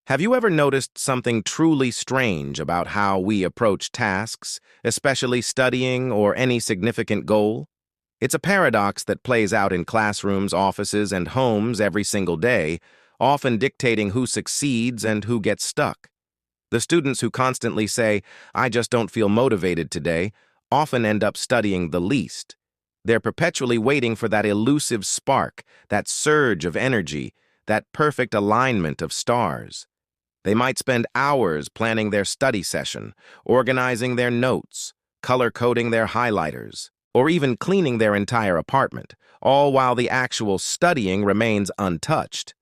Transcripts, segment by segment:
Have you ever noticed something truly strange about how we approach tasks, especially studying or any significant goal? It's a paradox that plays out in classrooms, offices, and homes every single day, often dictating who succeeds and who gets stuck. The students who constantly say, "I just don't feel motivated today," often end up studying the least. They're perpetually waiting for that elusive spark, that surge of energy, that perfect alignment of stars. They might spend hours planning their study session, organizing their notes, color-coding their highlighters, or even cleaning their entire apartment, all while the actual studying remains untouched.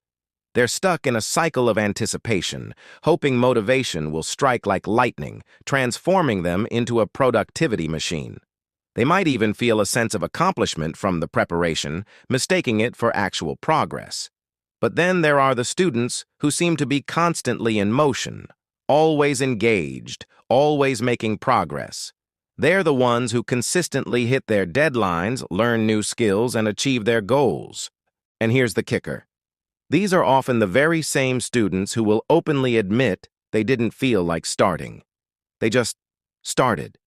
They're stuck in a cycle of anticipation, hoping motivation will strike like lightning, transforming them into a productivity machine. They might even feel a sense of accomplishment from the preparation, mistaking it for actual progress. But then there are the students who seem to be constantly in motion, always engaged, always making progress. They're the ones who consistently hit their deadlines, learn new skills, and achieve their goals. And here's the kicker. These are often the very same students who will openly admit they didn't feel like starting. They just started.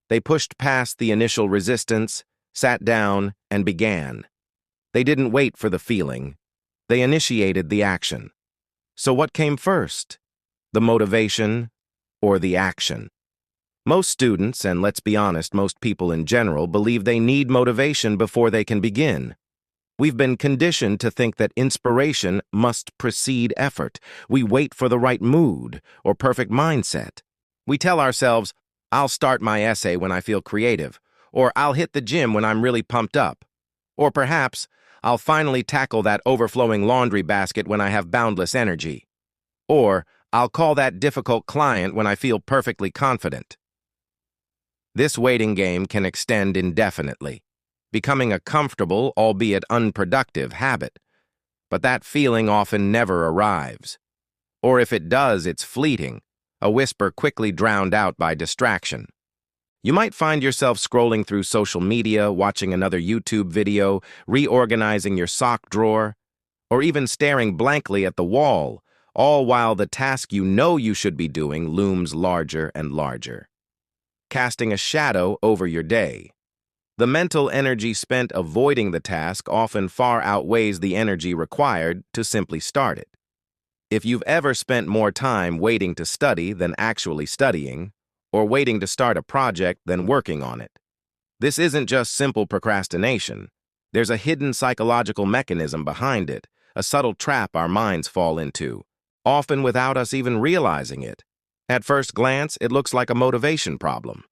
They pushed past the initial resistance, sat down, and began. They didn't wait for the feeling. They initiated the action. So what came first? The motivation or the action? Most students, and let's be honest, most people in general, believe they need motivation before they can begin. We've been conditioned to think that inspiration must precede effort. We wait for the right mood or perfect mindset. We tell ourselves, "I'll start my essay when I feel creative," or "I'll hit the gym when I'm really pumped up," or perhaps, "I'll finally tackle that overflowing laundry basket when I have boundless energy," or "I'll call that difficult client when I feel perfectly confident." This waiting game can extend indefinitely, becoming a comfortable, albeit unproductive, habit. But that feeling often never arrives. Or if it does, it's fleeting, a whisper quickly drowned out by distraction. You might find yourself scrolling through social media, watching another YouTube video, reorganizing your sock drawer, or even staring blankly at the wall, all while the task you know you should be doing looms larger and larger, casting a shadow over your day. The mental energy spent avoiding the task often far outweighs the energy required to simply start it. If you've ever spent more time waiting to study than actually studying, or waiting to start a project than working on it, this isn't just simple procrastination. There's a hidden psychological mechanism behind it, a subtle trap our minds fall into, often without us even realizing it. At first glance, it looks like a motivation problem.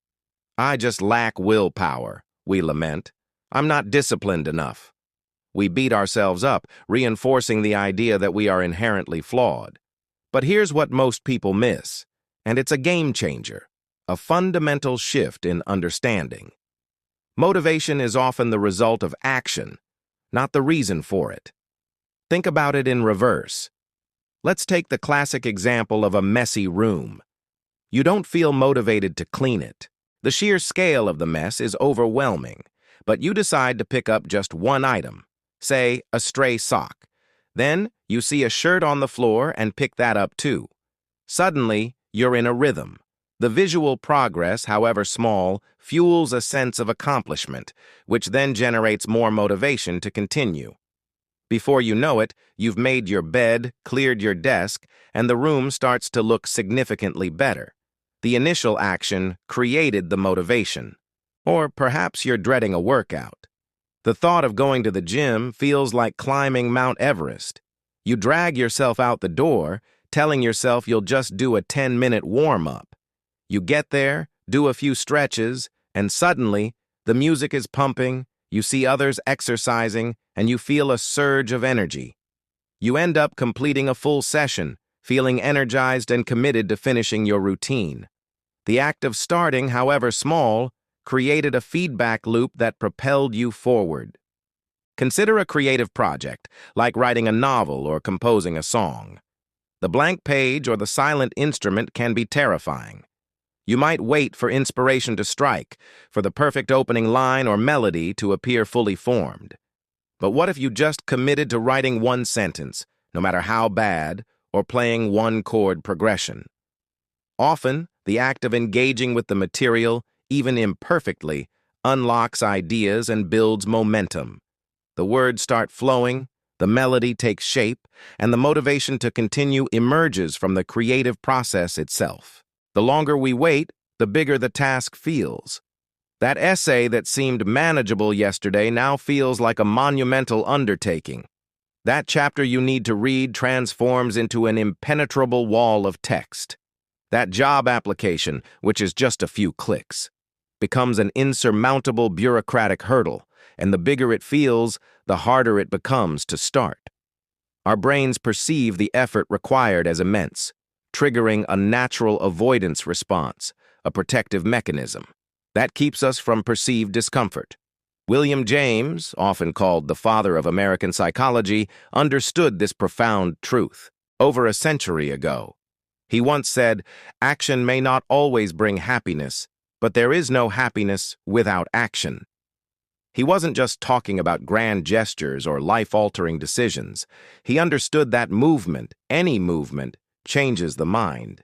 "I just lack willpower," we lament. "I'm not disciplined enough." We beat ourselves up, reinforcing the idea that we are inherently flawed. But here's what most people miss, and it's a game changer, a fundamental shift in understanding. Motivation is often the result of action, not the reason for it. Think about it in reverse. Let's take the classic example of a messy room. You don't feel motivated to clean it. The sheer scale of the mess is overwhelming, but you decide to pick up just one item, say a stray sock. Then you see a shirt on the floor and pick that up too. Suddenly, you're in a rhythm. The visual progress, however small, fuels a sense of accomplishment, which then generates more motivation to continue. Before you know it, you've made your bed, cleared your desk, and the room starts to look significantly better. The initial action created the motivation. Or perhaps you're dreading a workout. The thought of going to the gym feels like climbing Mount Everest. You drag yourself out the door, telling yourself you'll just do a 10-minute warm-up. You get there, do a few stretches, and suddenly, the music is pumping, you see others exercising, and you feel a surge of energy. You end up completing a full session, feeling energized and committed to finishing your routine. The act of starting, however small, created a feedback loop that propelled you forward. Consider a creative project, like writing a novel or composing a song. The blank page or the silent instrument can be terrifying. You might wait for inspiration to strike, for the perfect opening line or melody to appear fully formed. But what if you just committed to writing one sentence, no matter how bad, or playing one chord progression. Often, the act of engaging with the material, even imperfectly, unlocks ideas and builds momentum. The words start flowing, the melody takes shape, and the motivation to continue emerges from the creative process itself. The longer we wait, the bigger the task feels. That essay that seemed manageable yesterday now feels like a monumental undertaking. That chapter you need to read transforms into an impenetrable wall of text. That job application, which is just a few clicks, becomes an insurmountable bureaucratic hurdle, and the bigger it feels, the harder it becomes to start. Our brains perceive the effort required as immense, triggering a natural avoidance response, a protective mechanism. That keeps us from perceived discomfort. William James, often called the father of American psychology, understood this profound truth over a century ago. He once said, "Action may not always bring happiness, but there is no happiness without action." He wasn't just talking about grand gestures or life-altering decisions. He understood that movement, any movement, changes the mind.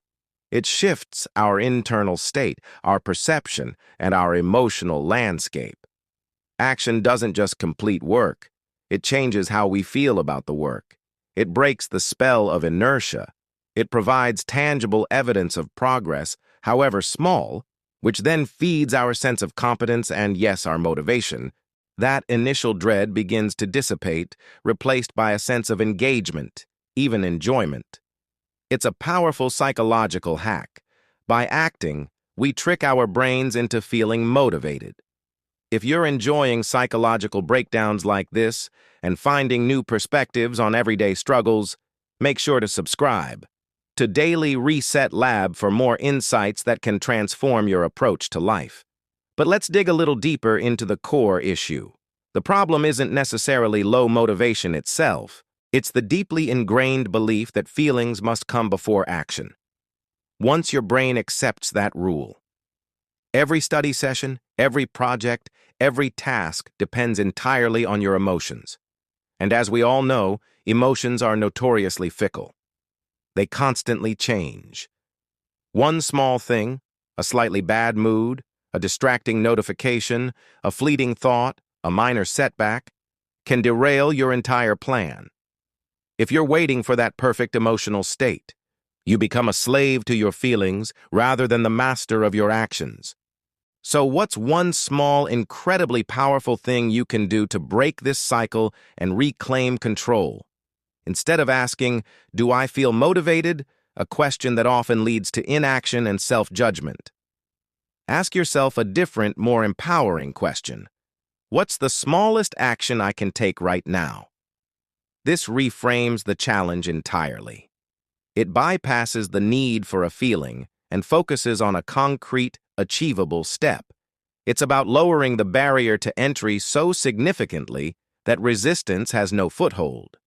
It shifts our internal state, our perception, and our emotional landscape. Action doesn't just complete work. It changes how we feel about the work. It breaks the spell of inertia. It provides tangible evidence of progress, however small, which then feeds our sense of competence and, yes, our motivation. That initial dread begins to dissipate, replaced by a sense of engagement, even enjoyment. It's a powerful psychological hack. By acting, we trick our brains into feeling motivated. If you're enjoying psychological breakdowns like this and finding new perspectives on everyday struggles, make sure to subscribe to Daily Reset Lab for more insights that can transform your approach to life. But let's dig a little deeper into the core issue. The problem isn't necessarily low motivation itself. It's the deeply ingrained belief that feelings must come before action. Once your brain accepts that rule, every study session, every project, every task depends entirely on your emotions. And as we all know, emotions are notoriously fickle. They constantly change. One small thing, a slightly bad mood, a distracting notification, a fleeting thought, a minor setback, can derail your entire plan. If you're waiting for that perfect emotional state, you become a slave to your feelings rather than the master of your actions. So what's one small, incredibly powerful thing you can do to break this cycle and reclaim control? Instead of asking, "Do I feel motivated?" a question that often leads to inaction and self-judgment. Ask yourself a different, more empowering question. What's the smallest action I can take right now? This reframes the challenge entirely. It bypasses the need for a feeling and focuses on a concrete, achievable step. It's about lowering the barrier to entry so significantly that resistance has no foothold.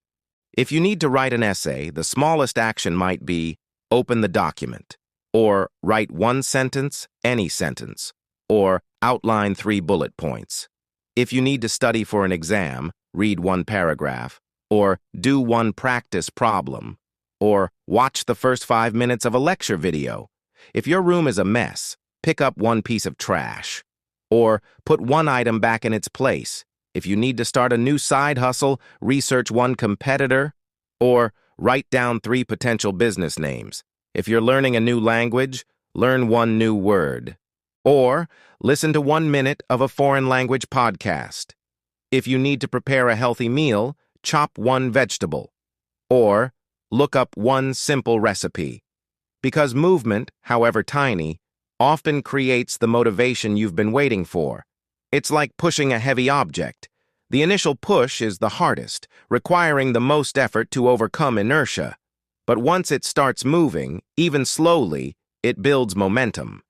If you need to write an essay, the smallest action might be open the document, or write one sentence, any sentence, or outline 3 bullet points. If you need to study for an exam, read 1 paragraph, or do 1 practice problem, or watch the first 5 minutes of a lecture video. If your room is a mess, pick up 1 piece of trash, or put 1 item back in its place. If you need to start a new side hustle, research 1 competitor, or write down 3 potential business names. If you're learning a new language, learn 1 new word, or listen to 1 minute of a foreign language podcast. If you need to prepare a healthy meal, chop 1 vegetable, or look up 1 simple recipe. Because movement, however tiny, often creates the motivation you've been waiting for. It's like pushing a heavy object. The initial push is the hardest, requiring the most effort to overcome inertia. But once it starts moving, even slowly, it builds momentum.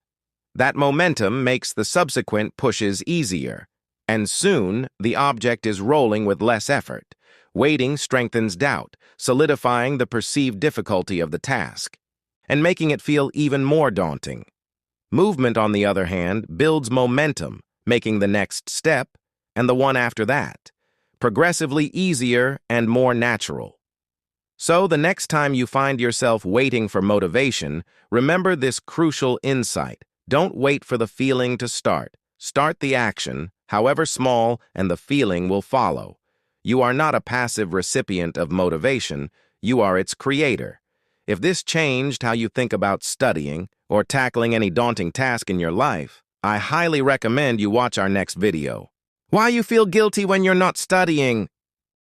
That momentum makes the subsequent pushes easier, and soon the object is rolling with less effort. Waiting strengthens doubt, solidifying the perceived difficulty of the task, and making it feel even more daunting. Movement, on the other hand, builds momentum, making the next step, and the one after that, progressively easier and more natural. So the next time you find yourself waiting for motivation, remember this crucial insight. Don't wait for the feeling to start. Start the action, however small, and the feeling will follow. You are not a passive recipient of motivation, you are its creator. If this changed how you think about studying or tackling any daunting task in your life, I highly recommend you watch our next video. Why you feel guilty when you're not studying?